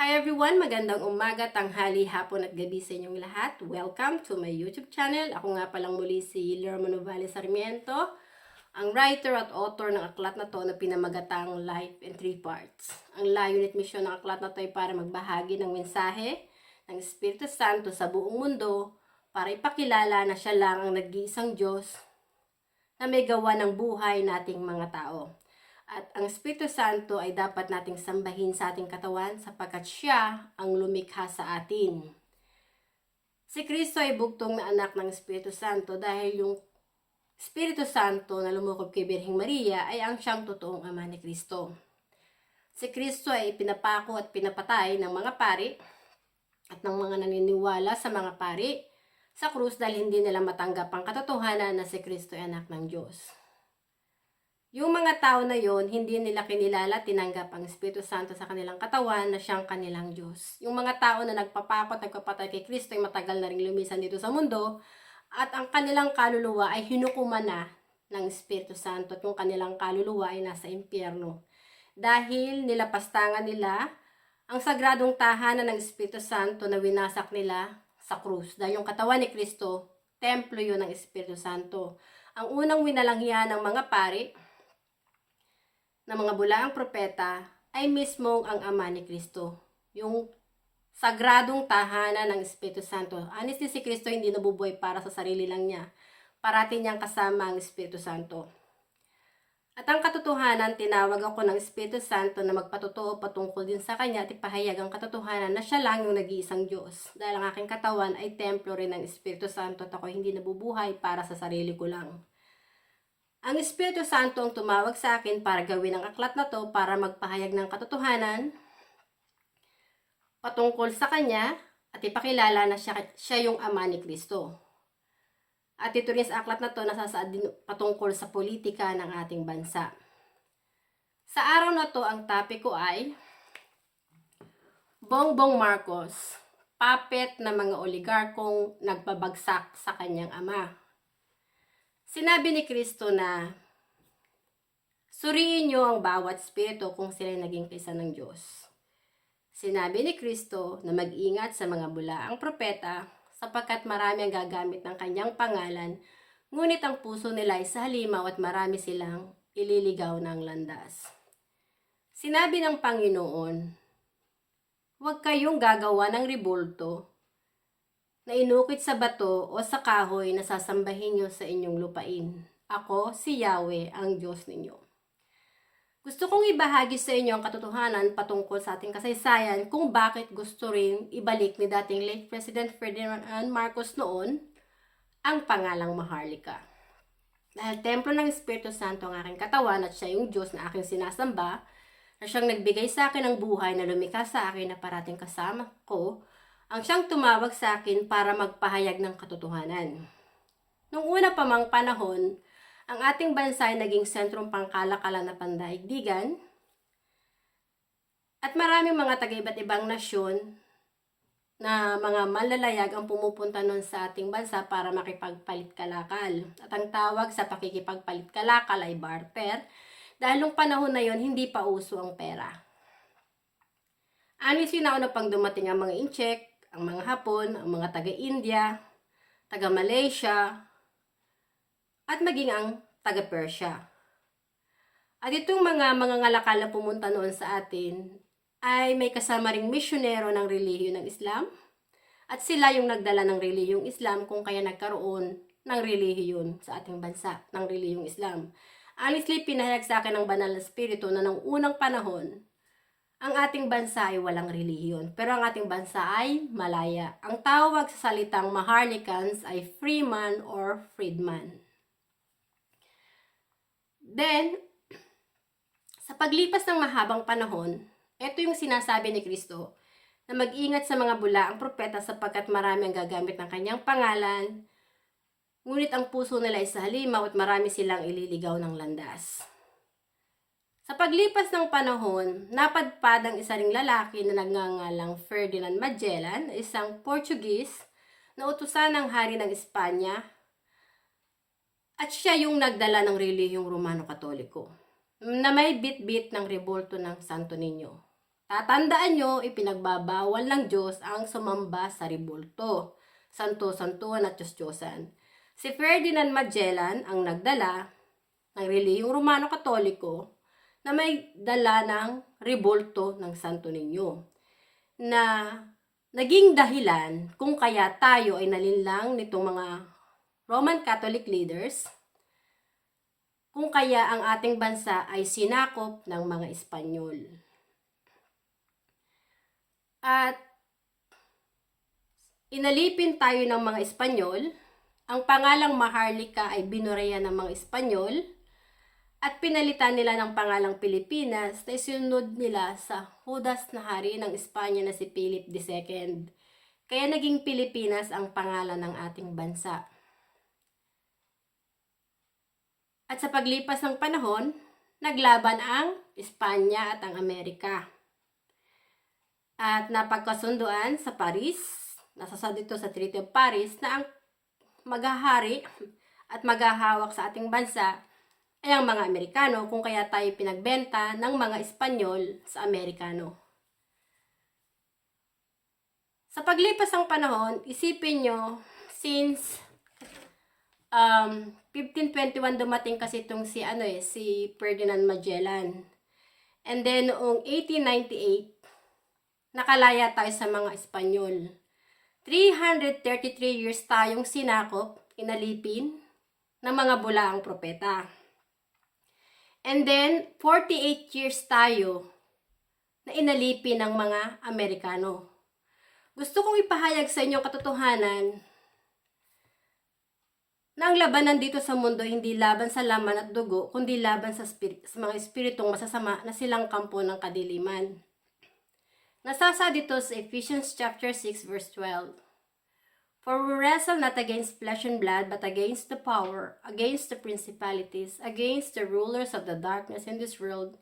Hi everyone! Magandang umaga, tanghali, hapon at gabi sa inyong lahat. Welcome to my YouTube channel. Ako nga palang muli si Lerma Novales Sarmiento, ang writer at author ng aklat na to na pinamagatang Life in 3 Parts. Ang layunin at misyon ng aklat na to ay para magbahagi ng mensahe ng Espiritu Santo sa buong mundo para ipakilala na siya lang ang nag-iisang Diyos na may gawa ng buhay nating mga tao. At ang Espiritu Santo ay dapat nating sambahin sa ating katawan sapagkat siya ang lumikha sa atin. Si Kristo ay bugtong na anak ng Espiritu Santo dahil yung Espiritu Santo na lumukob kay Birheng Maria ay ang siyang totoong ama ni Kristo. Si Kristo ay pinapako at pinapatay ng mga pari at ng mga naniniwala sa mga pari sa krus dahil hindi nila matanggap ang katotohanan na si Kristo ay anak ng Diyos. Yung mga tao na yon, hindi nila kinilala, tinanggap ang Espiritu Santo sa kanilang katawan na siyang kanilang Diyos. Yung mga tao na nagpapakot, nagpapatay kay Kristo ay matagal na rin lumisan dito sa mundo at ang kanilang kaluluwa ay hinukuman na ng Espiritu Santo at yung kanilang kaluluwa ay nasa impyerno. Dahil nilapastangan nila ang sagradong tahanan ng Espiritu Santo na winasak nila sa krus. Dahil yung katawan ni Kristo, templo yun ng Espiritu Santo. Ang unang winalanghian ng mga pari na mga bulaang propeta ay mismong ang ama ni Kristo. Yung sagradong tahanan ng Espiritu Santo. Honestly, si Kristo hindi nabubuhay para sa sarili lang niya. Parati niyang kasama ang Espiritu Santo. At ang katotohanan, tinawag ako ng Espiritu Santo na magpatotoo patungkol din sa kanya at ipahayag ang katotohanan na siya lang yung nag-iisang Diyos. Dahil ang aking katawan ay templo rin ng Espiritu Santo at ako hindi nabubuhay para sa sarili ko lang. Ang Espiritu Santo ang tumawag sa akin para gawin ang aklat na to para magpahayag ng katotohanan patungkol sa Kanya at ipakilala na siya yung ama ni Kristo. At ito rin sa aklat na to nasasaad din patungkol sa politika ng ating bansa. Sa araw na to ang topic ko ay Bongbong Marcos, puppet na mga oligarkong nagpabagsak sa kanyang ama. Sinabi ni Kristo na suriin niyo ang bawat espiritu kung sila'y naging kaysa ng Diyos. Sinabi ni Kristo na mag-ingat sa mga bulaang propeta sapagkat marami ang gagamit ng kanyang pangalan, ngunit ang puso nila ay sa halimaw at marami silang ililigaw ng landas. Sinabi ng Panginoon, huwag kayong gagawa ng rebulto na inukit sa bato o sa kahoy na sasambahin nyo sa inyong lupain. Ako, si Yahweh, ang Diyos ninyo. Gusto kong ibahagi sa inyo ang katotohanan patungkol sa ating kasaysayan kung bakit gusto rin ibalik ni dating late President Ferdinand Marcos noon ang pangalang Maharlika. Dahil templo ng Espiritu Santo ang aking katawan at siya yung Diyos na aking sinasamba, na siyang nagbigay sa akin ng buhay na lumikha sa akin na parating kasama ko, ang siyang tumawag sa akin para magpahayag ng katotohanan. Noong una pa mang panahon, ang ating bansa ay naging sentrong pangkalakalan na pandaigdigan at maraming mga taga-iba't ibang nasyon na mga manlalayag ang pumupunta noon sa ating bansa para makipagpalit-kalakal. At ang tawag sa pakikipagpalit-kalakal ay barter dahil nung panahon na yon hindi pa uso ang pera. Honestly, nauna pang dumating ang mga Incheck, ang mga Hapon, ang mga taga-India, taga-Malaysia, at maging ang taga-Persia. At itong mga ngalakal na pumunta noon sa atin ay may kasama ring misyonero ng relihiyon ng Islam at sila yung nagdala ng relihiyong Islam kung kaya nagkaroon ng relihiyon sa ating bansa, ng relihiyong Islam. Honestly, pinahayag sa akin ng Banal na Espiritu na nung unang panahon, ang ating bansa ay walang relihiyon, pero ang ating bansa ay malaya. Ang tawag sa salitang Maharlikans ay freeman or freedman. Then, sa paglipas ng mahabang panahon, ito yung sinasabi ni Kristo, na mag-ingat sa mga bulaang propeta sapagkat marami ang gagamit ng kanyang pangalan, ngunit ang puso nila ay sa halimaw at marami silang ililigaw ng landas. Sa paglipas ng panahon, napadpad ang isa ring lalaki na nagngangalang Ferdinand Magellan, isang Portuguese na utusan ng hari ng Espanya, at siya yung nagdala ng relihiyong Romano Katoliko na may bit-bit ng rebulto ng Santo Niño. Tatandaan nyo, ipinagbabawal ng Diyos ang sumamba sa rebulto, santo-santuan at Diyos-Diyosan. Si Ferdinand Magellan ang nagdala ng relihiyong Romano-Katoliko na may dala ng rebulto ng Santo Niño na naging dahilan kung kaya tayo ay nalinlang nitong mga Roman Catholic leaders, kung kaya ang ating bansa ay sinakop ng mga Espanyol. At inalipin tayo ng mga Espanyol, ang pangalang Maharlika ay binurayan ng mga Espanyol at pinalitan nila ng pangalang Pilipinas na isunod nila sa Judas na hari ng Espanya na si Philip II. Kaya naging Pilipinas ang pangalan ng ating bansa. At sa paglipas ng panahon, naglaban ang Espanya at ang Amerika. At napagkasunduan sa Paris, nasasa dito sa Treaty of Paris, na ang maghahari at maghahawak sa ating bansa ay ang mga Amerikano, kung kaya tayo pinagbenta ng mga Espanyol sa Amerikano. Sa paglipas ng panahon, isipin nyo, since 1521 dumating kasi itong si Ferdinand Magellan. And then noong 1898, nakalaya tayo sa mga Espanyol. 333 years tayong sinakop, inalipin ng mga bulaang propeta. And then 48 years tayo na inalipin ng mga Amerikano. Gusto kong ipahayag sa inyo katotohanan na ang labanan dito sa mundo hindi laban sa laman at dugo, kundi laban sa mga espiritong masasama na silang kampo ng kadiliman. Nasasa dito sa Ephesians chapter 6 verse 12. For we wrestle not against flesh and blood, but against the power, against the principalities, against the rulers of the darkness in this world,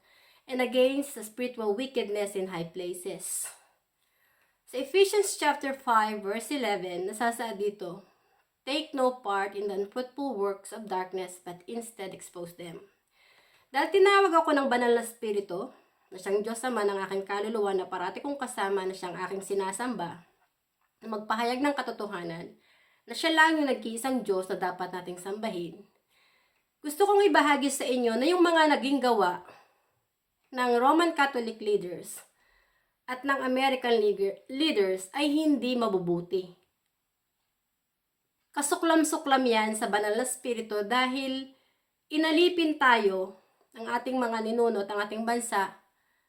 and against the spiritual wickedness in high places. Sa Ephesians chapter 5 verse 11, nasasa dito, take no part in the unfruitful works of darkness, but instead expose them. Dahil tinawag ako ng banal na spirito, na siyang Diyos Ama ng aking kaluluwa na parati kong kasama na siyang aking sinasamba, na magpahayag ng katotohanan, na siya lang yung nag-iisang Diyos na dapat nating sambahin. Gusto kong ibahagi sa inyo na yung mga naging gawa ng Roman Catholic leaders at ng American leaders ay hindi mabubuti. Kasuklam-suklam yan sa banal na spirito dahil inalipin tayo ng ating mga ninuno at ang ating bansa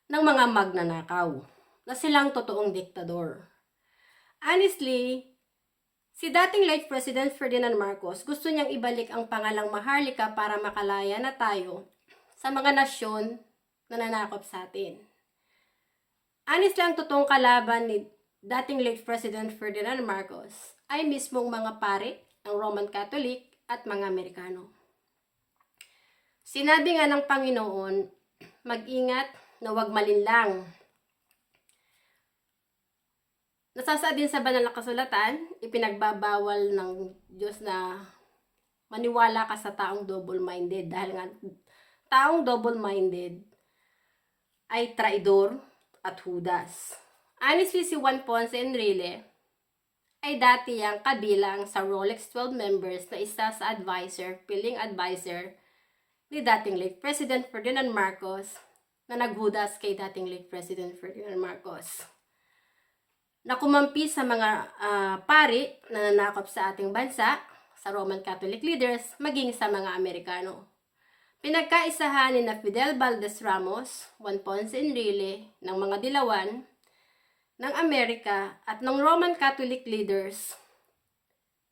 ng mga magnanakaw na silang totoong diktador. Honestly, si dating late President Ferdinand Marcos gusto niyang ibalik ang pangalang Maharlika para makalaya na tayo sa mga nasyon na nanakop sa atin. Honestly, ang totoong kalaban ni dating late President Ferdinand Marcos ay mismong mga pari ng Roman Catholic at mga Amerikano. Sinabi nga ng Panginoon, mag-ingat na huwag malinlang. Nasasaad din sa banal na kasulatan, ipinagbabawal ng Diyos na maniwala ka sa taong double-minded. Dahil nga, taong double-minded ay traidor at Judas. Honestly, si Juan Ponce Enrile ay dati yang kabilang sa Rolex 12 members na isa sa piling advisor ni dating late President Ferdinand Marcos na naghudas kay dating late President Ferdinand Marcos. Na kumampi sa mga pari na nanakop sa ating bansa, sa Roman Catholic leaders, maging sa mga Amerikano. Pinagkaisahan ni na Fidel Valdez Ramos, Juan Ponce Enrile, ng mga dilawan, ng Amerika at ng Roman Catholic leaders,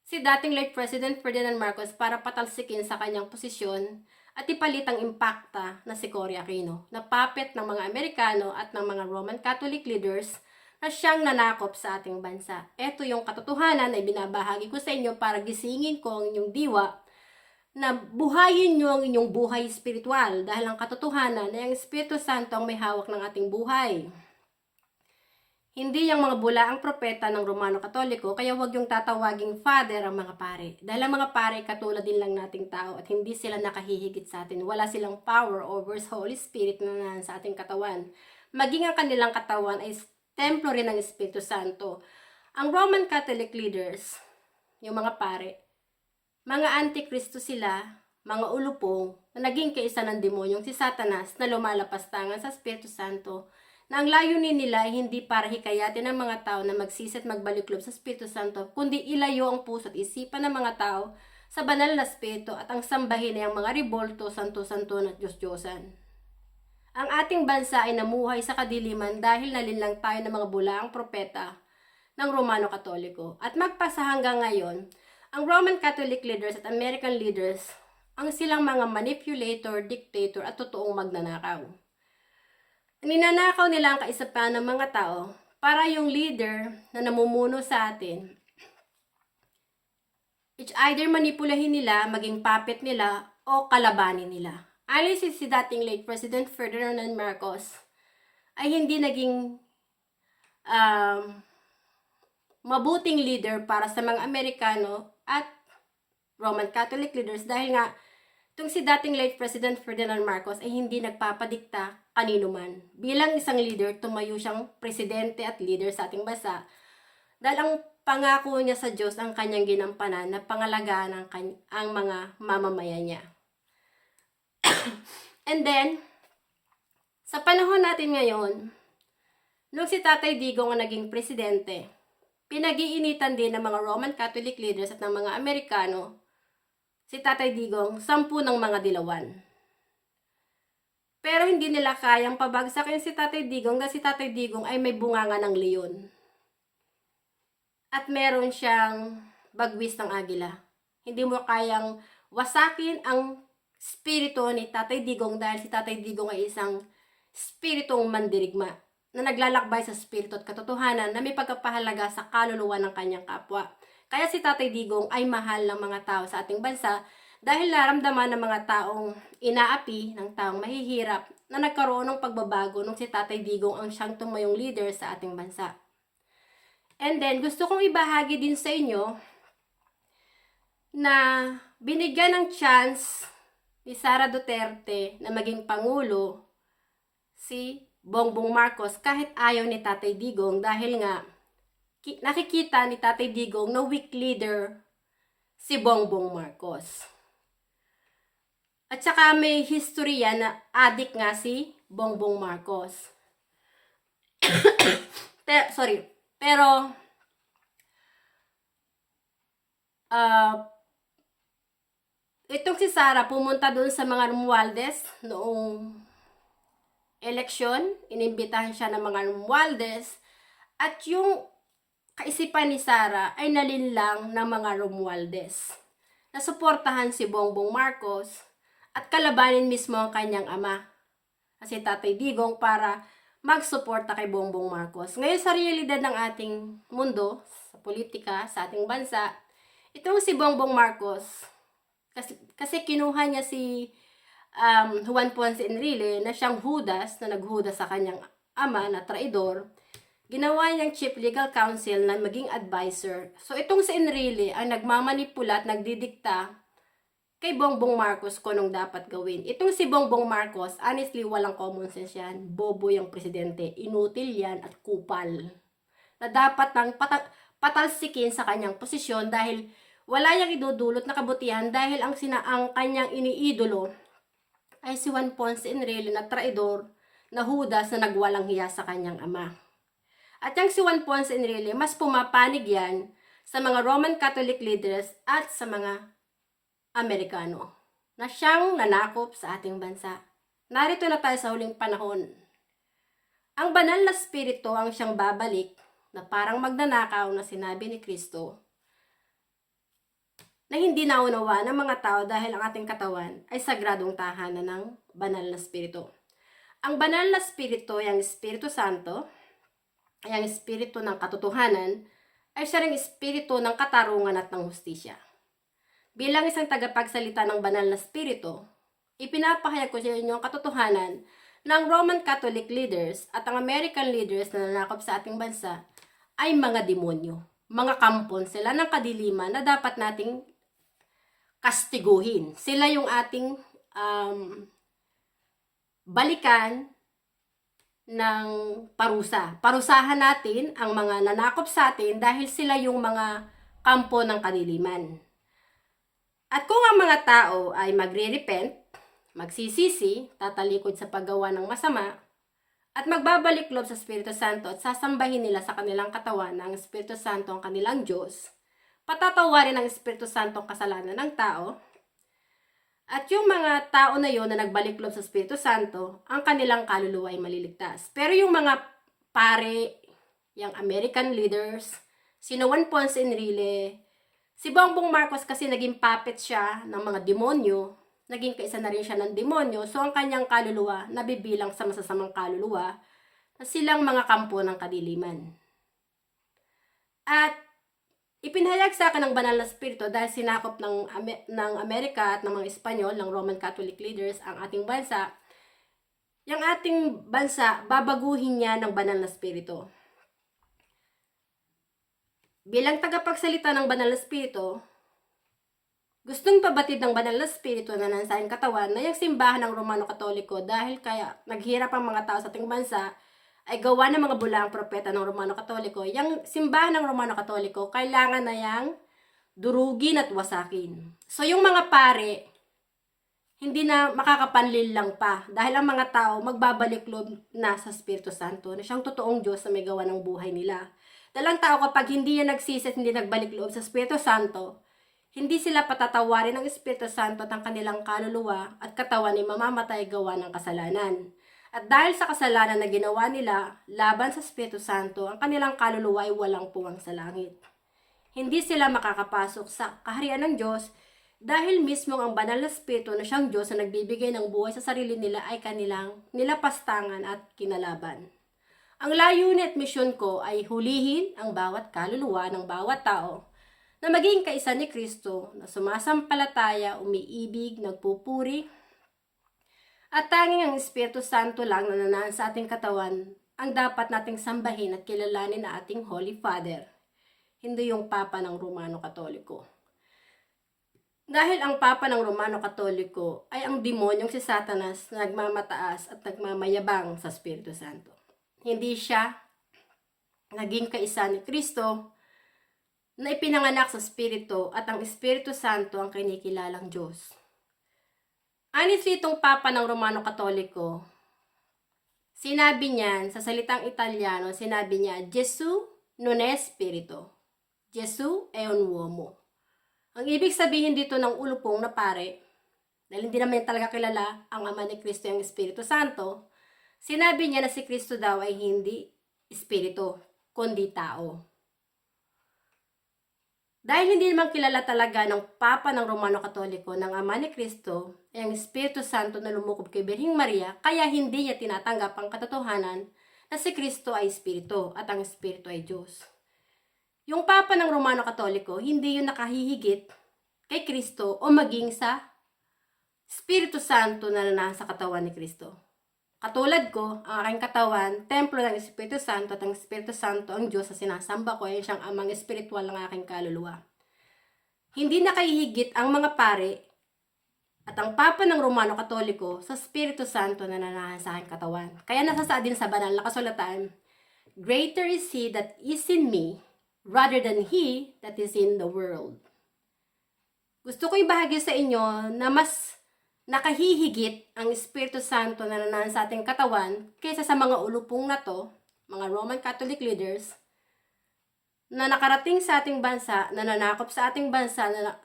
si dating late President Ferdinand Marcos para patalsikin sa kanyang posisyon at ipalit ang impakta na si Cory Aquino, na puppet ng mga Amerikano at ng mga Roman Catholic leaders na siyang nanakop sa ating bansa. Ito yung katotohanan na ibinabahagi ko sa inyo para gisingin ko ang inyong diwa na buhayin nyo ang inyong buhay spiritual dahil ang katotohanan na yung Espiritu Santo ang may hawak ng ating buhay. Hindi yung mga bulaang propeta ng Romano Katoliko, kaya huwag yung tatawaging father ang mga pare. Dahil ang mga pare katulad din lang nating tao at hindi sila nakahihigit sa atin. Wala silang power over sa Holy Spirit na sa ating katawan. maging ang kanilang katawan ay templo rin ng Espiritu Santo. Ang Roman Catholic leaders, yung mga pare, mga antikristo sila, mga ulupong na naging kaisa ng demonyong si Satanas na lumalapastangan sa Espiritu Santo, na ang layunin nila ay hindi para hikayatin ng mga tao na magsisi at magbalikloob sa Espiritu Santo, kundi ilayo ang puso at isipan ng mga tao sa banal na Espiritu at ang sambahin ay ang mga rebolto, santo-santon at Diyos-Diyosan. Ang ating bansa ay namuhay sa kadiliman dahil nalinlang tayo ng mga bulaang propeta ng Romano Katoliko. At magpasa hanggang ngayon, ang Roman Catholic leaders at American leaders ang silang mga manipulator, dictator at totoong magnanakaw. Ninanakaw nila ang kaisipan ng mga tao para yung leader na namumuno sa atin, it's either manipulahin nila, maging puppet nila, o kalabanin nila. Ayon si dating late President Ferdinand Marcos ay hindi naging mabuting leader para sa mga Amerikano at Roman Catholic leaders dahil nga itong si dating late President Ferdinand Marcos ay hindi nagpapadikta kanino man. Bilang isang leader, tumayo siyang presidente at leader sa ating bansa dahil ang pangako niya sa Diyos ang kanyang ginampanan na pangalagaan ang mga mamamayan niya. And then, sa panahon natin ngayon, nung si Tatay Digong ang naging presidente, pinag-iinitan din ng mga Roman Catholic leaders at ng mga Amerikano si Tatay Digong 10 ng mga dilawan. Pero hindi nila kayang pabagsakin si Tatay Digong dahil si Tatay Digong ay may bunganga ng leon. At meron siyang bagwis ng agila. Hindi mo kayang wasakin ang spirito ni Tatay Digong dahil si Tatay Digong ay isang spiritong mandirigma na naglalakbay sa spirito at katotohanan na may pagpapahalaga sa kaluluwa ng kanyang kapwa. Kaya si Tatay Digong ay mahal ng mga tao sa ating bansa dahil naramdaman ng mga taong inaapi, ng taong mahihirap na nagkaroon ng pagbabago nung si Tatay Digong ang siyang tumayong leader sa ating bansa. And then, gusto kong ibahagi din sa inyo na binigyan ng chance ni Sara Duterte na maging Pangulo si Bongbong Marcos kahit ayaw ni Tatay Digong dahil nga nakikita ni Tatay Digong na weak leader si Bongbong Marcos. At saka may history yan na adik nga si Bongbong Marcos. Pero itong si Sara pumunta doon sa mga Romualdez noong eleksyon. Inimbitahan siya ng mga Romualdez at yung kaisipan ni Sara ay nalinlang ng mga Romualdez. Nasuportahan si Bongbong Marcos at kalabanin mismo ang kanyang ama, si Tatay Digong, para magsuporta kay Bongbong Marcos. Ngayon sa realidad ng ating mundo, sa politika, sa ating bansa, itong si Bongbong Marcos, kasi kinuha niya si Juan Ponce Enrile na siyang Judas, na naghudas sa kanyang ama na traidor. Ginawa niyang chief legal counsel na maging advisor. So itong si Enrile ang nagmamanipula at nagdidikta kay Bongbong Marcos kung anong dapat gawin. Itong si Bongbong Marcos, honestly, walang common sense yan. Bobo yung presidente. Inutil yan at kupal. Na dapat nang patalsikin sa kanyang posisyon dahil wala yang idudulot na kabutihan dahil ang kanyang iniidolo ay si Juan Ponce Enrile na traidor na Judas na nagwalang hiya sa kanyang ama. At yung si Juan Ponce Enrile, mas pumapanig yan sa mga Roman Catholic leaders at sa mga Amerikano na siyang nanakop sa ating bansa. Narito na tayo sa huling panahon. Ang banal na spirito ang siyang babalik na parang magnanakaw na sinabi ni Kristo na hindi naunawa ng mga tao dahil ang ating katawan ay sagradong tahanan ng banal na spirito. Ang banal na spirito, yung Espiritu Santo, ay ang espiritu ng katotohanan, ay siya ring espiritu ng katarungan at ng hustisya. Bilang isang tagapagsalita ng banal na spirito, ipinapahayag ko sa inyo ang katotohanan ng Roman Catholic leaders at ang American leaders na nanakop sa ating bansa ay mga demonyo. Mga kampon sila ng kadiliman na dapat nating kastiguhin. Sila yung ating balikan ng parusa. Parusahan natin ang mga nanakop sa atin dahil sila yung mga kampo ng kadiliman. At kung ang mga tao ay magre-repent, magsisisi, tatalikod sa paggawa ng masama, at magbabalik loob sa Espiritu Santo at sasambahin nila sa kanilang katawan ng Espiritu Santo ang kanilang Diyos, patatawarin ng Espiritu Santo ang kasalanan ng tao, at yung mga tao na yon na nagbalik loob sa Espiritu Santo, ang kanilang kaluluwa ay maliligtas. Pero yung mga pare, yung American leaders, si Juan Ponce Enrile, si Bongbong Marcos kasi naging puppet siya ng mga demonyo, naging kaisa na rin siya ng demonyo, so ang kanyang kaluluwa nabibilang sa masasamang kaluluwa na silang mga kampo ng kadiliman. At ipinahayag sa akin ng banal na spirito dahil sinakop ng Amerika at ng mga Espanyol, ng Roman Catholic leaders ang ating bansa, yung ating bansa, babaguhin niya ng banal na spirito. Bilang tagapagsalita ng banal na spirito, gustong pabatid ng banal na spirito na nasa ating katawan na yung simbahan ng Romano Katoliko dahil kaya naghirap ang mga tao sa ating bansa ay gawa ng mga bulaang propeta ng Romano Katoliko. Yung simbahan ng Romano Katoliko kailangan na yang durugin at wasakin. So yung mga pare, hindi na makakapanlil lang pa dahil ang mga tao magbabalik loob na sa Espiritu Santo na siyang totoong Diyos na may gawa ng buhay nila. Dahil ang tao kapag hindi yan nagsisi at hindi nagbalik loob sa Espiritu Santo, hindi sila patatawarin ng Espiritu Santo at ang kanilang kaluluwa at katawan ay mamamatay gawa ng kasalanan. At dahil sa kasalanan na ginawa nila laban sa Espiritu Santo, ang kanilang kaluluwa ay walang puwang sa langit. Hindi sila makakapasok sa kaharian ng Diyos dahil mismo ang banal na Espiritu na siyang Diyos na nagbibigay ng buhay sa sarili nila ay kanilang nilapastangan at kinalaban. Ang layunin at misyon ko ay hulihin ang bawat kaluluwa ng bawat tao na maging kaisa ni Kristo na sumasampalataya, umiibig, nagpupuri, at tanging ang Espiritu Santo lang na nanaan sa ating katawan ang dapat nating sambahin at kilalanin na ating Holy Father, hindi yung Papa ng Romano Katoliko. Dahil ang Papa ng Romano Katoliko ay ang demonyong si Satanas na nagmamataas at nagmamayabang sa Espiritu Santo. Hindi siya naging kaisa ni Kristo na ipinanganak sa Espiritu at ang Espiritu Santo ang kinikilalang Diyos. Honestly, itong Papa ng Romano Katoliko, sinabi niyan, sa salitang Italiano, sinabi niya, Gesù non è spirito, Gesù è un uomo. Ang ibig sabihin dito ng ulupong na pare, dahil hindi naman talaga kilala ang Ama ni Kristo yung Espiritu Santo, sinabi niya na si Kristo daw ay hindi espiritu, kundi tao. Dahil hindi naman kilala talaga ng Papa ng Romano Katoliko ng Ama ni Kristo ay ang Espiritu Santo na lumukob kay Birheng Maria, kaya hindi niya tinatanggap ang katotohanan na si Kristo ay Espiritu at ang Espiritu ay Diyos. Yung Papa ng Romano Katoliko, hindi yun nakahihigit kay Kristo o maging sa Espiritu Santo na nasa katawan ni Kristo. Katulad ko, ang aking katawan, templo ng Espiritu Santo at ang Espiritu Santo ang Diyos sa sinasamba ko ay siyang amang espiritual ng aking kaluluwa. Hindi nakahihigit ang mga pare at ang Papa ng Romano Katoliko sa Espiritu Santo na nananahan sa aking katawan. Kaya nasasaad din sa banal na kasulatan, greater is He that is in me rather than he that is in the world. Gusto ko ibahagi sa inyo na mas nakahihigit ang Espiritu Santo na nananahan sa ating katawan kaysa sa mga ulupong na to, mga Roman Catholic leaders, na nakarating sa ating bansa, na nanakop sa ating bansa, na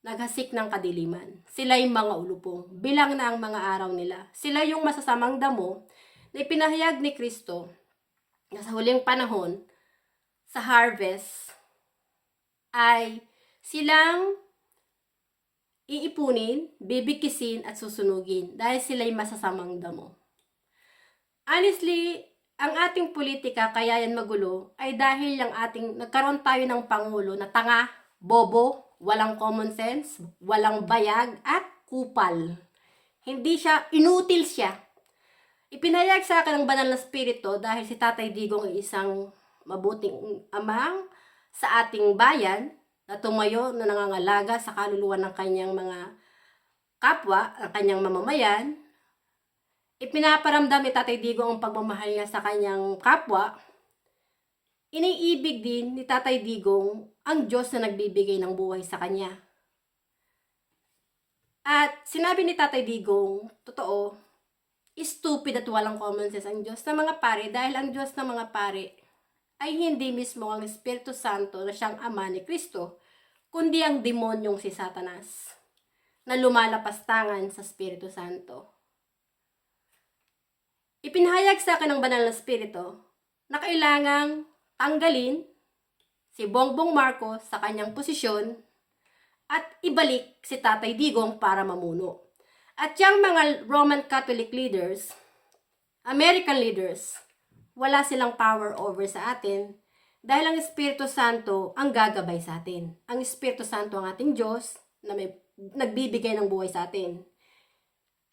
naghasik ng kadiliman. Sila yung mga ulupong, bilang na ang mga araw nila. Sila yung masasamang damo na ipinahayag ni Kristo na sa huling panahon, sa harvest, ay silang iipunin, bibikisin at susunugin dahil sila'y masasamang damo. Honestly, ang ating politika kaya yan magulo ay dahil nagkaroon tayo ng pangulo na tanga, bobo, walang common sense, walang bayag at kupal. Hindi siya, inutil siya. Ipinahayag sa akin ng banal na spirito dahil si Tatay Digong ay isang mabuting amang sa ating bayan na tumayo na nangangalaga sa kaluluwa ng kanyang mga kapwa, ang kanyang mamamayan, ipinaparamdam ni Tatay Digong ang pagmamahal niya sa kanyang kapwa, iniibig din ni Tatay Digong ang Diyos na nagbibigay ng buhay sa kanya. At sinabi ni Tatay Digong, totoo, stupid at walang common sense ang Diyos ng mga pare dahil ang Diyos ng mga pare ay hindi mismo ang Espiritu Santo na siyang ama ni Kristo, kundi ang demonyong si Satanas na lumalapastangan sa Espiritu Santo. Ipinahayag sa akin ng banal na Espiritu na kailangang tanggalin si Bongbong Marcos sa kanyang posisyon at ibalik si Tatay Digong para mamuno. At yung mga Roman Catholic leaders, American leaders, wala silang power over sa atin dahil ang Espiritu Santo ang gagabay sa atin. Ang Espiritu Santo ang ating Diyos na may nagbibigay ng buhay sa atin.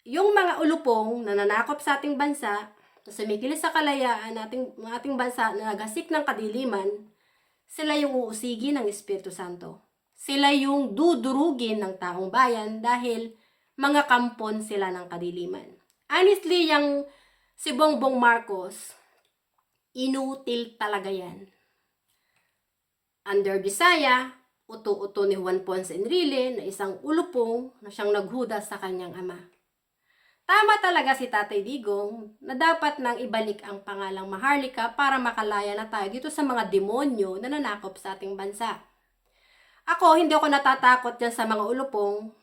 Yung mga ulupong na nanakop sa ating bansa, na sumikilis sa kalayaan ng ating bansa na naghasik ng kadiliman, sila yung uusigi ng Espiritu Santo. Sila yung dudurugin ng taong bayan dahil mga kampon sila ng kadiliman. Honestly, yung si Bongbong Marcos, inutil talaga yan. Under Bisaya, uto-uto ni Juan Ponce Enrile na isang ulupong na siyang naghudas sa kanyang ama. Tama talaga si Tatay Digong na dapat nang ibalik ang pangalang Maharlika para makalaya na tayo dito sa mga demonyo na nanakop sa ating bansa. Ako, hindi ako natatakot dyan sa mga ulupong,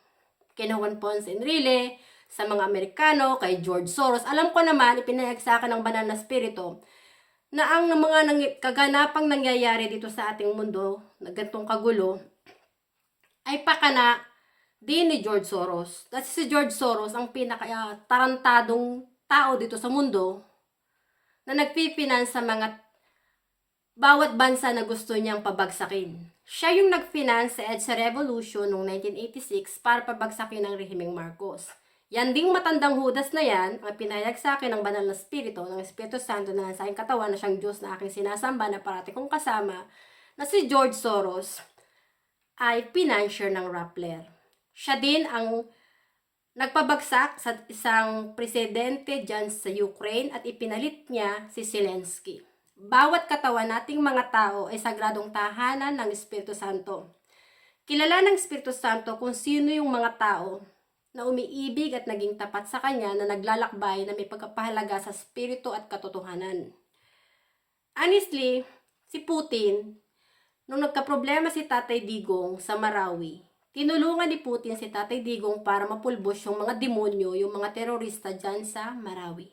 kina Juan Ponce Enrile, sa mga Amerikano, kay George Soros. Alam ko naman, ipinahayag sa akin ng banal na spirito, na ang mga kaganapang nangyayari dito sa ating mundo, na gantong kagulo, ay pakana din ni George Soros. Kasi si George Soros ang pinaka-tarantadong tao dito sa mundo na nagpifinance sa mga bawat bansa na gusto niyang pabagsakin. Siya yung nag-finance sa EDSA Revolution noong 1986 para pabagsakin ang rehimeng Marcos. Yan ding matandang hudas na yan, ang pinayag sa akin ng banal na spirito, ng Espiritu Santo na sa aking katawan na siyang Diyos na aking sinasamba na parati kong kasama, na si George Soros ay financier ng Rappler. Siya din ang nagpabagsak sa isang presidente dyan sa Ukraine at ipinalit niya si Zelensky. Bawat katawan nating mga tao ay sagradong tahanan ng Espiritu Santo. Kilala ng Espiritu Santo kung sino yung mga tao na umiibig at naging tapat sa kanya na naglalakbay na may pagkapahalaga sa spirito at katotohanan. Honestly, si Putin, nung nagkaproblema si Tatay Digong sa Marawi, tinulungan ni Putin si Tatay Digong para mapulbos yung mga demonyo, yung mga terorista dyan sa Marawi.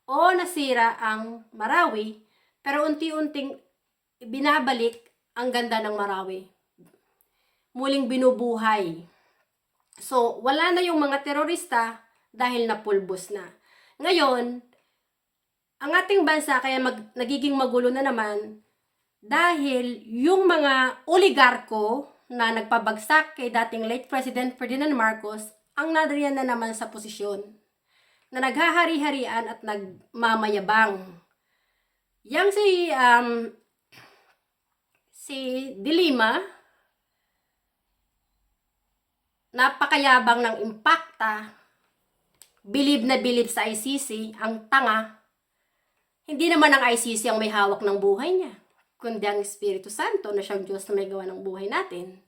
O nasira ang Marawi, pero unti-unting binabalik ang ganda ng Marawi. Muling binubuhay. So, wala na yung mga terorista dahil napulbos na. Ngayon, ang ating bansa kaya nagiging magulo na naman dahil yung mga oligarko na nagpabagsak kay dating late President Ferdinand Marcos ang nadriyan na naman sa posisyon na naghahari-harian at nagmamayabang. Yang si De Lima, napakayabang ng impakta, bilib na bilib sa ICC, ang tanga. Hindi naman ang ICC ang may hawak ng buhay niya, kundi ang Espiritu Santo na siyang Diyos na may gawa ng buhay natin.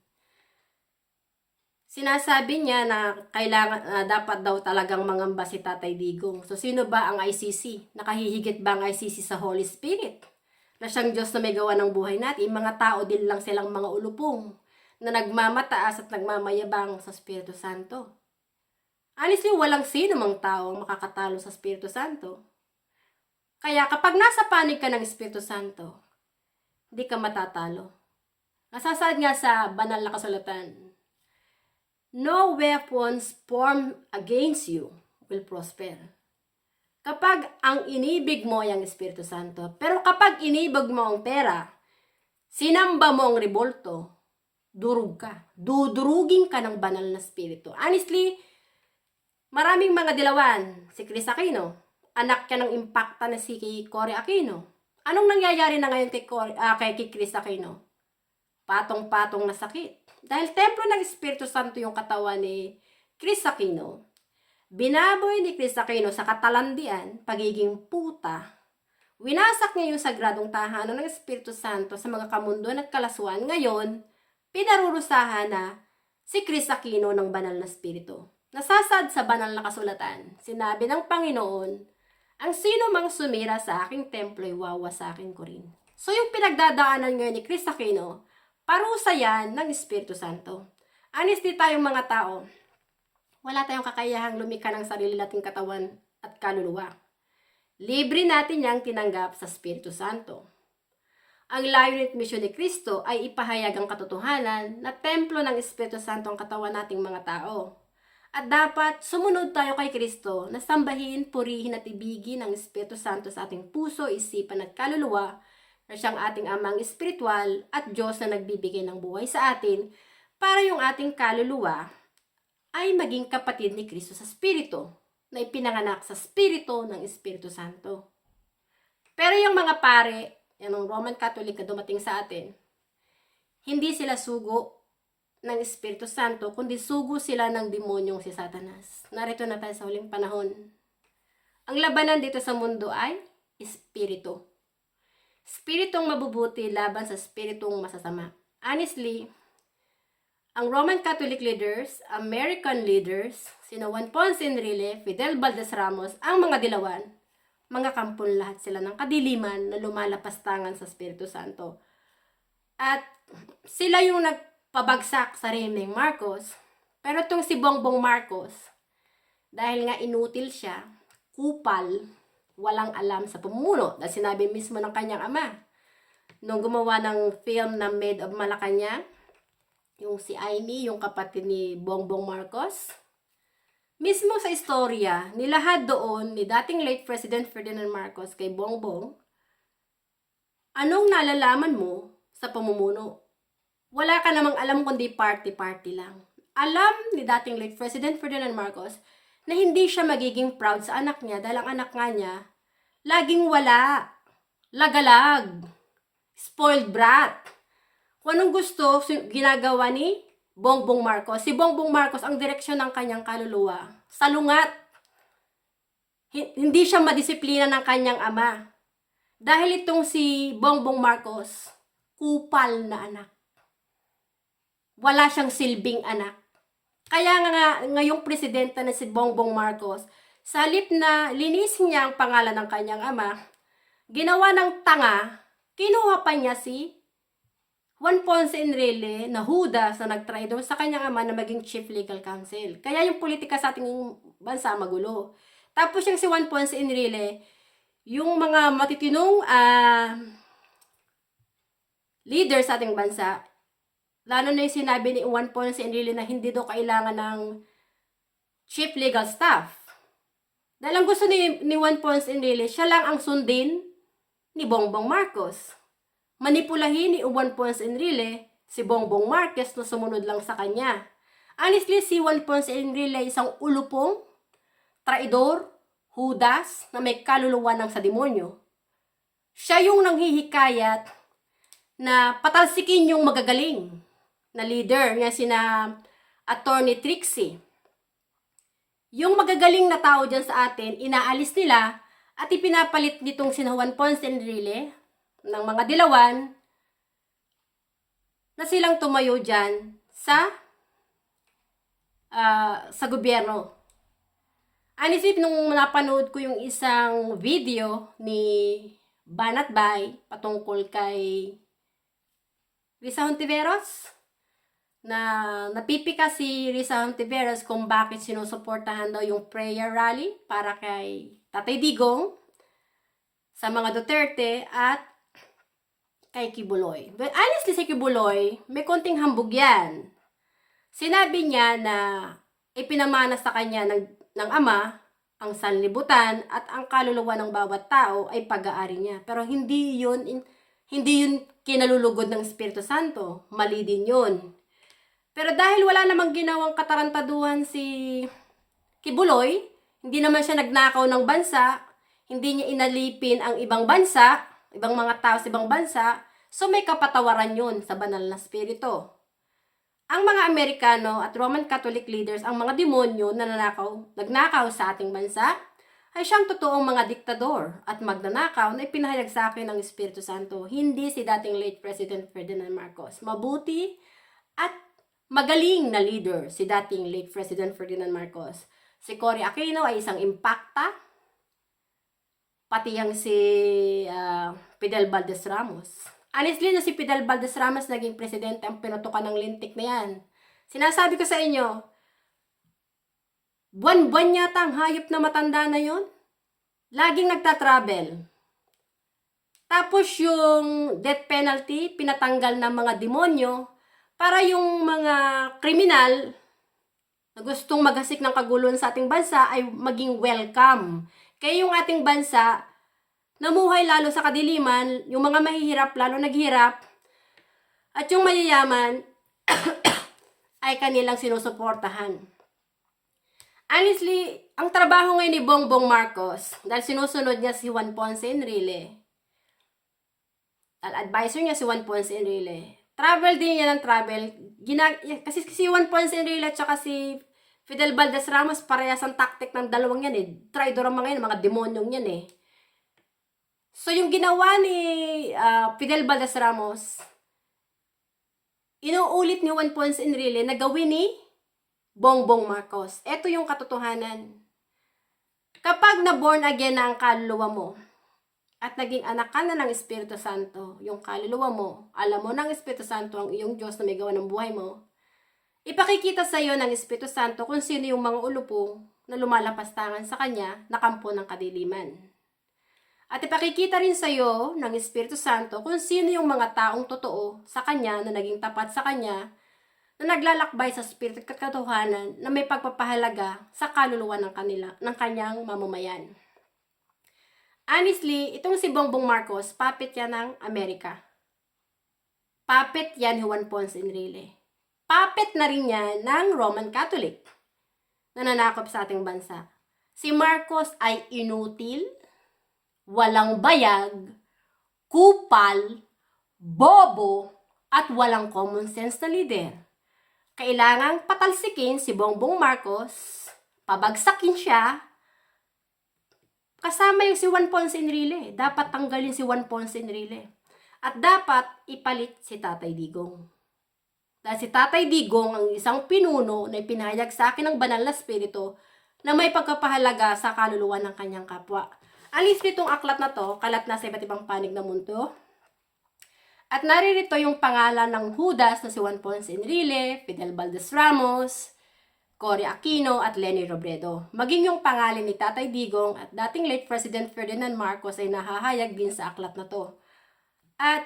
Sinasabi niya na kailangan dapat daw talagang mangamba si Tatay Digong. So sino ba ang ICC? Nakahihigit ba ang ICC sa Holy Spirit? Na siyang Diyos na may gawa ng buhay natin. Mga tao din lang silang mga ulupong na nagmamataas at nagmamayabang sa Espiritu Santo. Honestly, walang sino mang tao ang makakatalo sa Espiritu Santo. Kaya kapag nasa panig ka ng Espiritu Santo, hindi ka matatalo. Nasasaad nga sa banal na kasulatan, no weapons formed against you will prosper. Kapag ang inibig mo ay ang Espiritu Santo, pero kapag inibig mo ang pera, sinamba mo ang rebolto, durug ka. Dudurugin ka ng banal na spirito. Honestly, maraming mga dilawan. Si Chris Aquino, anak niya ng impacta na si Cory Aquino. Anong nangyayari na ngayon kay Chris Aquino? Patong-patong na sakit. Dahil templo ng Espiritu Santo yung katawan ni Chris Aquino. Binaboy ni Chris Aquino sa katalandian, pagiging puta. Winasak niya yung sagradong tahanan ng Espiritu Santo sa mga kamunduan at kalaswan. Ngayon, pinarurusahan na si Chris Aquino ng banal na Espiritu. Nasasad sa banal na kasulatan, sinabi ng Panginoon, ang sino mang sumira sa aking templo ay wawasakin ko rin. So yung pinagdadaanan ngayon ni Chris Aquino, parusa yan ng Espiritu Santo. Honestly tayong mga tao, wala tayong kakayahang lumikha ng sarili nating katawan at kaluluwa. Libre natin yang tinanggap sa Espiritu Santo. Ang layunin at misyon ni Kristo ay ipahayag ang katotohanan na templo ng Espiritu Santo ang katawan nating mga tao. At dapat sumunod tayo kay Kristo na sambahin, purihin at ibigin ang Espiritu Santo sa ating puso, isipan at kaluluwa na siyang ating amang espiritual at Diyos na nagbibigay ng buhay sa atin para yung ating kaluluwa ay maging kapatid ni Kristo sa Espiritu na ipinanganak sa Espiritu ng Espiritu Santo. Pero yung mga pare, yan ang Roman Catholic na dumating sa atin, hindi sila sugo ng Espiritu Santo, kundi sugo sila ng demonyong si Satanas. Narito na tayo sa huling panahon. Ang labanan dito sa mundo ay Espiritu. Espiritong mabubuti laban sa Espiritong masasama. Honestly, ang Roman Catholic leaders, American leaders, sina Juan Ponce Enrile, Fidel Valdez Ramos, ang mga dilawan, mga kampon lahat sila ng kadiliman na lumalapastangan sa Espiritu Santo. At sila yung nagpabagsak sa Remeng Marcos. Pero itong si Bongbong Marcos, dahil nga inutil siya, kupal, walang alam sa pamumuno. Dahil sinabi mismo ng kanyang ama, nung gumawa ng film na Made of Malacanang, yung si Amy, yung kapatid ni Bongbong Marcos, mismo sa istorya, nilahad doon ni dating late President Ferdinand Marcos kay Bongbong, anong nalalaman mo sa pamumuno? Wala ka namang alam kundi party-party lang. Alam ni dating late President Ferdinand Marcos na hindi siya magiging proud sa anak niya dahil ang anak nga niya laging wala, lagalag, spoiled brat. Kung anong gusto, ginagawa ni Bongbong Marcos. Si Bongbong Marcos, ang direksyon ng kanyang kaluluwa, salungat. Hindi siya madisiplina ng kanyang ama. Dahil itong si Bongbong Marcos, kupal na anak. Wala siyang silbing anak. Kaya nga ngayong presidente na si Bongbong Marcos, sa halip na linisin niya ang pangalan ng kanyang ama, ginawa ng tanga, kinuha pa niya si Juan Ponce Enrile na Judas na nagtraidor sa kanyang ama na maging chief legal counsel. Kaya yung politika sa ating bansa magulo. Tapos yung si Juan Ponce Enrile, yung mga matitinong leader sa ating bansa, lalo na yung sinabi ni Juan Ponce Enrile na hindi daw kailangan ng chief legal staff. Dahil ang gusto ni Juan Ponce Enrile, siya lang ang sundin ni Bongbong Marcos. Manipulahin ni Juan Ponce Enrile si Bongbong Marcos na sumunod lang sa kanya. Honestly, si Juan Ponce Enrile isang ulupong, traidor, Judas na may kaluluwa ng sa demonyo. Siya yung nanghihikayat na patalsikin yung magagaling na leader niya sina Attorney Trixie. Yung magagaling na tao dyan sa atin, inaalis nila at ipinapalit nitong sina Juan Ponce Enrile ng mga dilawan na silang tumayo dyan sa gobyerno. Anisip nung napanood ko yung isang video ni Banat Bay patungkol kay Risa Hontiveros, na napipika si Risa Hontiveros kung bakit sinusuportahan daw yung prayer rally para kay Tatay Digong sa mga Duterte at kay Kibuloy. But honestly, si Kibuloy, may konting hambog yan. Sinabi niya na ipinamana sa kanya ng ama ang sanlibutan at ang kaluluwa ng bawat tao ay pag-aari niya. Pero hindi yun kinalulugod ng Espiritu Santo. Mali din yun. Pero dahil wala namang ginawang katarantaduhan si Kibuloy, hindi naman siya nagnakaw ng bansa, hindi niya inalipin ang ibang bansa, ibang mga tao sa ibang bansa, so may kapatawaran yun sa banal na spirito. ang mga Amerikano at Roman Catholic leaders, ang mga demonyo na nagnakaw sa ating bansa, ay siyang totoong mga diktador at magnanakaw na ipinahayag sa akin ng Espiritu Santo, hindi si dating late President Ferdinand Marcos. Mabuti at magaling na leader si dating late President Ferdinand Marcos. Si Cory Aquino ay isang impacta, pati yang si Fidel Valdez Ramos. Honestly, na si Fidel Valdez Ramos naging presidente, ang pinutukan ng lintik na yan. Sinasabi ko sa inyo, buwan-buwan yata ang hayop na matanda na yon. Laging nagta-travel. Tapos yung death penalty, pinatanggal ng mga demonyo para yung mga kriminal na gustong maghasik ng kaguluhan sa ating bansa ay maging welcome. Kaya yung ating bansa, namuhay lalo sa kadiliman, yung mga mahihirap lalo naghirap, at yung mayayaman ay kanilang sinusuportahan. Honestly, ang trabaho ngayon ni Bongbong Marcos, dahil sinusunod niya si Juan Ponce Enrile, al-advisor niya si Juan Ponce Enrile, travel din niya ng travel, kasi si Juan Ponce Enrile at saka si Fidel Valdez Ramos, parehas ang taktik ng dalawang yan eh. Traidor ang mga yan, mga demonyong yan eh. So yung ginawa ni Fidel Valdez Ramos, inuulit ni Juan Ponce Enrile na gawin ni Bongbong Marcos. Ito yung katotohanan. Kapag na-born again na ang kaluluwa mo, at naging anak ka na ng Espiritu Santo, yung kaluluwa mo, alam mo ng Espiritu Santo ang iyong Diyos na may gawa ng buhay mo, ipakikita sa iyo ng Espiritu Santo kung sino yung mga ulupong na lumalapastangan sa Kanya na kampo ng kadiliman. At ipakikita rin sa iyo ng Espiritu Santo kung sino yung mga taong totoo sa Kanya na naging tapat sa Kanya, na naglalakbay sa Espiritu at katotohanan na may pagpapahalaga sa kaluluwa ng Kanyang mamamayan. Honestly, itong si Bongbong Marcos, puppet yan ng Amerika. Puppet yan ni Juan Ponce Enrile. Puppet na rin yan ng Roman Catholic na nanakop sa ating bansa. Si Marcos ay inutil, walang bayag, kupal, bobo, at walang common sense na leader. Kailangang patalsikin si Bongbong Marcos, pabagsakin siya, kasama yung si Juan Ponce Enrile. Dapat tanggalin si Juan Ponce Enrile. At dapat ipalit si Tatay Digong. Dahil si Tatay Digong ang isang pinuno na ipinahayag sa akin ng banal na spirito na may pagkapahalaga sa kaluluwa ng kanyang kapwa. Alis nitong aklat na to, kalat na sa iba't ibang panig ng mundo. At naririto yung pangalan ng Judas na si Juan Ponce Enrile, Fidel Valdez Ramos, Cory Aquino at Leni Robredo. Maging yung pangalan ni Tatay Digong at dating late President Ferdinand Marcos ay nahahayag din sa aklat na to. At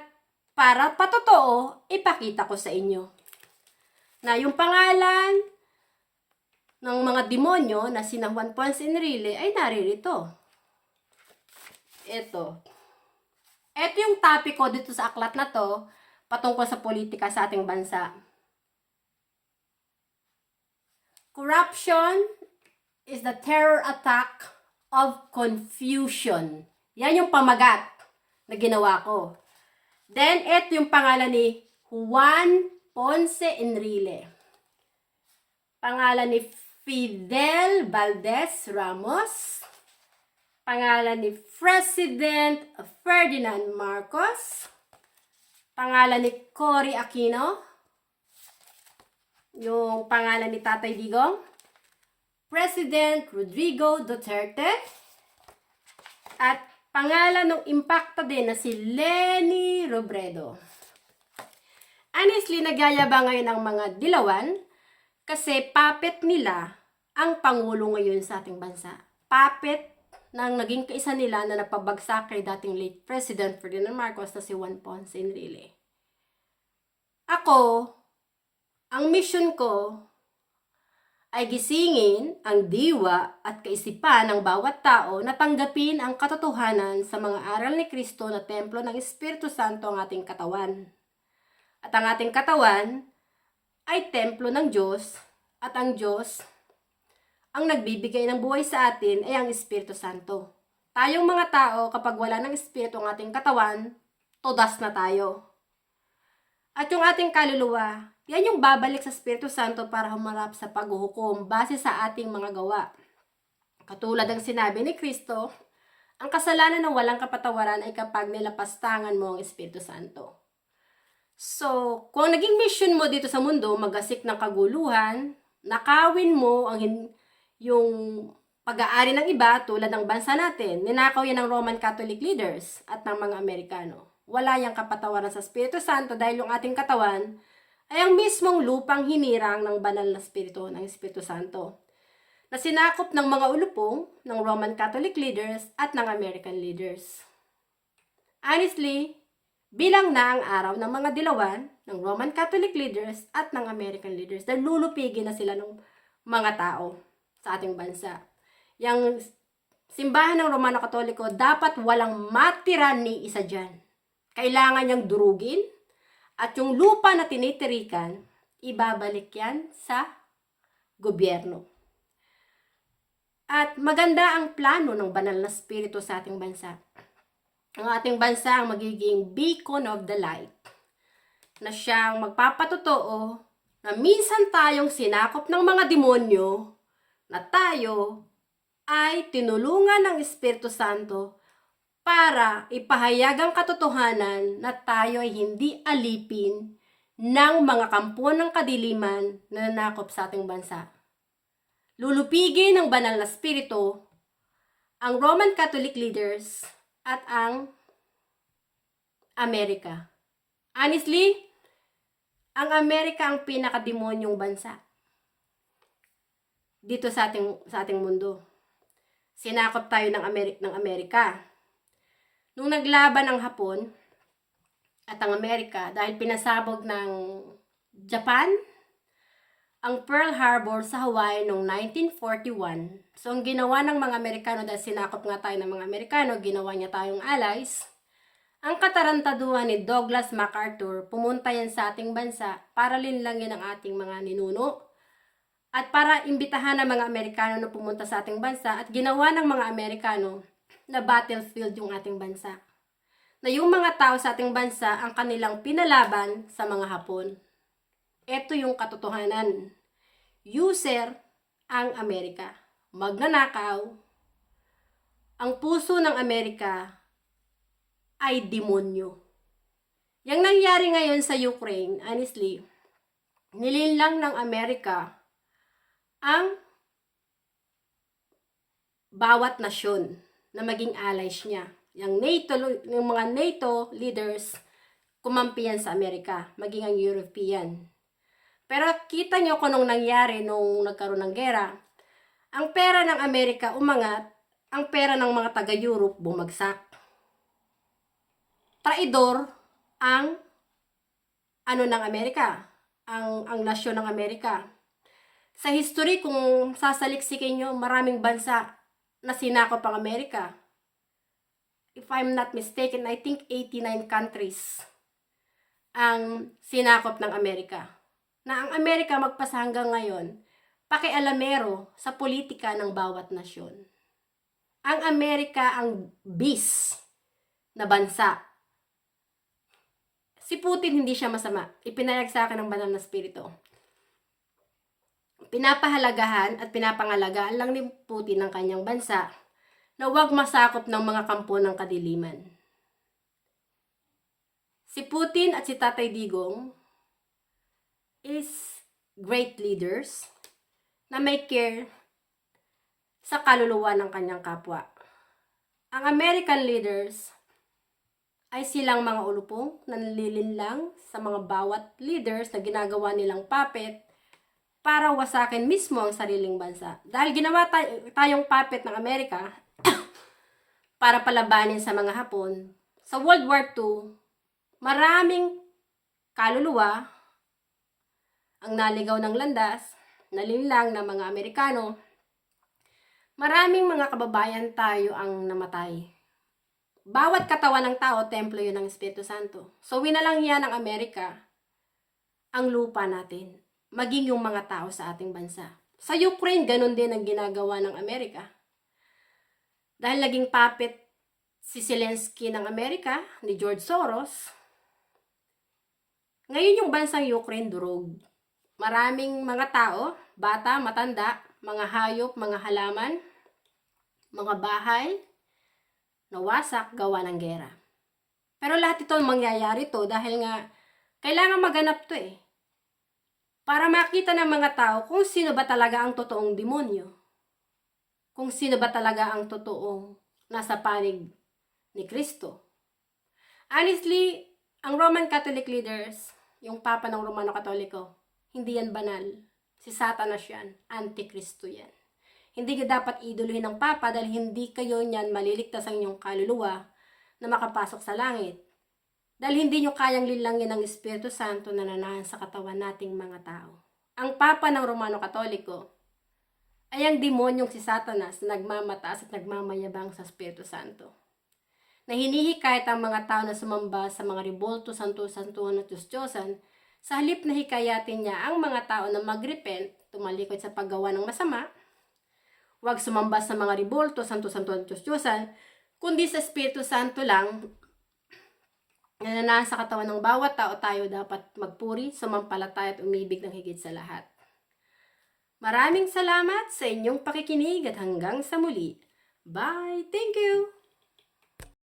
para patotoo, ipakita ko sa inyo na yung pangalan ng mga demonyo na sina Juan Ponce Enrile ay naririto. Ito yung topic ko dito sa aklat na to patungkol sa politika sa ating bansa. Corruption is the terror attack of confusion. Yan yung pamagat na ginawa ko. Then, ito yung pangalan ni Juan Ponce Enrile. Pangalan ni Fidel Valdez Ramos. Pangalan ni President Ferdinand Marcos. Pangalan ni Cory Aquino. Yung pangalan ni Tatay Digong. President Rodrigo Duterte. At pangalan ng impacta din na si Leni Robredo. Honestly, nagyayabang ngayon ang mga dilawan kasi puppet nila ang Pangulo ngayon sa ating bansa. Puppet ng naging kaisa nila na napabagsak kay dating late President Ferdinand Marcos na si Juan Ponce Enrile. Ako, ang mission ko ay gisingin ang diwa at kaisipan ng bawat tao na tanggapin ang katotohanan sa mga aral ni Kristo na templo ng Espiritu Santo ang ating katawan. At ang ating katawan ay templo ng Diyos at ang Diyos ang nagbibigay ng buhay sa atin ay ang Espiritu Santo. Tayong mga tao, kapag wala ng Espiritu ang ating katawan, todas na tayo. At yung ating kaluluwa, Yan yung babalik sa Espiritu Santo para humarap sa paghuhukom base sa ating mga gawa. Katulad ng sinabi ni Kristo, ang kasalanan ng walang kapatawaran ay kapag nilapastangan mo ang Espiritu Santo. So, kung naging mission mo dito sa mundo, magasik ng kaguluhan, nakawin mo yung pag-aari ng iba tulad ng bansa natin, ninakaw yan ng Roman Catholic leaders at ng mga Amerikano. Wala yang kapatawaran sa Espiritu Santo dahil yung ating katawan ay ang mismong lupang hinirang ng banal na Espiritu, ng Espiritu Santo, na sinakop ng mga ulupong ng Roman Catholic leaders at ng American leaders. Honestly, bilang na ang araw ng mga dilawan ng Roman Catholic leaders at ng American leaders dahil lulupigin na sila ng mga tao sa ating bansa. Yang simbahan ng Romano Katoliko, dapat walang matira ni isa dyan. Kailangan niyang durugin at yung lupa na tinitirikan, ibabalik yan sa gobyerno. At maganda ang plano ng banal na spirito sa ating bansa. Ang ating bansa ang magiging beacon of the light, na siyang magpapatotoo na minsan tayong sinakop ng mga demonyo, na tayo ay tinulungan ng Espiritu Santo para ipahayag ang katotohanan na tayo ay hindi alipin ng mga kampo ng kadiliman na nanakop sa ating bansa. Lulupigin ng banal na spirito ang Roman Catholic leaders at ang Amerika. Honestly, ang Amerika ang pinakademonyong bansa dito sa ating mundo. Sinakop tayo ng Amerika. Nung naglaban ang Hapon at ang Amerika dahil pinasabog ng Japan ang Pearl Harbor sa Hawaii noong 1941. So, ang ginawa ng mga Amerikano, dahil sinakop nga tayo ng mga Amerikano, ginawa niya tayong allies. Ang katarantaduhan ni Douglas MacArthur, pumunta yan sa ating bansa para linlangin ang ating mga ninuno at para imbitahan ng mga Amerikano na pumunta sa ating bansa at ginawa ng mga Amerikano na battlefield yung ating bansa. Na yung mga tao sa ating bansa ang kanilang pinalaban sa mga Hapon. Ito yung katotohanan. User ang Amerika. Magnanakaw. Ang puso ng Amerika ay demonyo. Yang nangyari ngayon sa Ukraine, honestly, nilinlang ng Amerika ang bawat nasyon na maging allies niya. Yung mga NATO leaders, kumampiyan sa Amerika, maging ang European. Pero kita nyo kung nung nangyari nung nagkaroon ng gera, ang pera ng Amerika umangat, ang pera ng mga taga-Europe bumagsak. Traidor ang ng Amerika, ang nasyon ng Amerika. Sa history, kung sasaliksikin nyo, maraming bansa na sinakop ang Amerika. If I'm not mistaken, I think 89 countries ang sinakop ng Amerika. Na ang Amerika magpasa hanggang ngayon, pakialamero sa politika ng bawat nasyon. Ang Amerika ang beast na bansa. Si Putin hindi siya masama. Ipinayag sa akin ng banal na spirito. Pinapahalagahan at pinapangalagaan lang ni Putin ng kanyang bansa na huwag masakop ng mga kampo ng kadiliman. Si Putin at si Tatay Digong is great leaders na may care sa kaluluwa ng kanyang kapwa. Ang American leaders ay silang mga ulupong na nalilinlang sa mga bawat leaders na ginagawa nilang puppet para wasakin mismo ang sariling bansa. Dahil ginawa tayong puppet ng Amerika para palabanin sa mga Hapon, sa World War II, maraming kaluluwa ang naligaw ng landas, nalinlang ng mga Amerikano. Maraming mga kababayan tayo ang namatay. Bawat katawan ng tao, templo yun ng Espiritu Santo. So, winalang yan ng Amerika ang lupa natin, maging yung mga tao sa ating bansa. Sa Ukraine, ganun din ang ginagawa ng Amerika. Dahil naging puppet si Zelensky ng Amerika, ni George Soros, Ngayon yung bansang Ukraine durog. Maraming mga tao, bata, matanda, mga hayop, mga halaman, mga bahay, nawasak gawa ng gera. Pero lahat ito mangyayari to dahil nga kailangan maganap to eh. Para makita ng mga tao kung sino ba talaga ang totoong demonyo. Kung sino ba talaga ang totoong nasa panig ni Kristo. Honestly, ang Roman Catholic leaders, yung Papa ng Romano Katoliko, hindi yan banal. Si Satanas yan. Antikristo yan. Hindi ka dapat iduluhin ng Papa dahil hindi kayo niyan maliligtas ang inyong kaluluwa na makapasok sa langit. Dahil hindi nyo kayang linlangin ang Espiritu Santo na nananahan sa katawan nating mga tao. Ang Papa ng Romano Katoliko ay ang demonyong si Satanas na nagmamataas at nagmamayabang sa Espiritu Santo. Na hinihikayat ang mga tao na sumamba sa mga rebulto, santo-santuhan at Diyos-Diyosan, sa halip na hikayatin niya ang mga tao na magrepent, tumalikod sa paggawa ng masama, huwag sumamba sa mga rebulto, santo-santuhan at Diyos-Diyosan, kundi sa Espiritu Santo lang, na nananahan sa katawan ng bawat tao tayo dapat magpuri, sumampalataya at umibig ng higit sa lahat. Maraming salamat sa inyong pakikinig at hanggang sa muli. Bye! Thank you!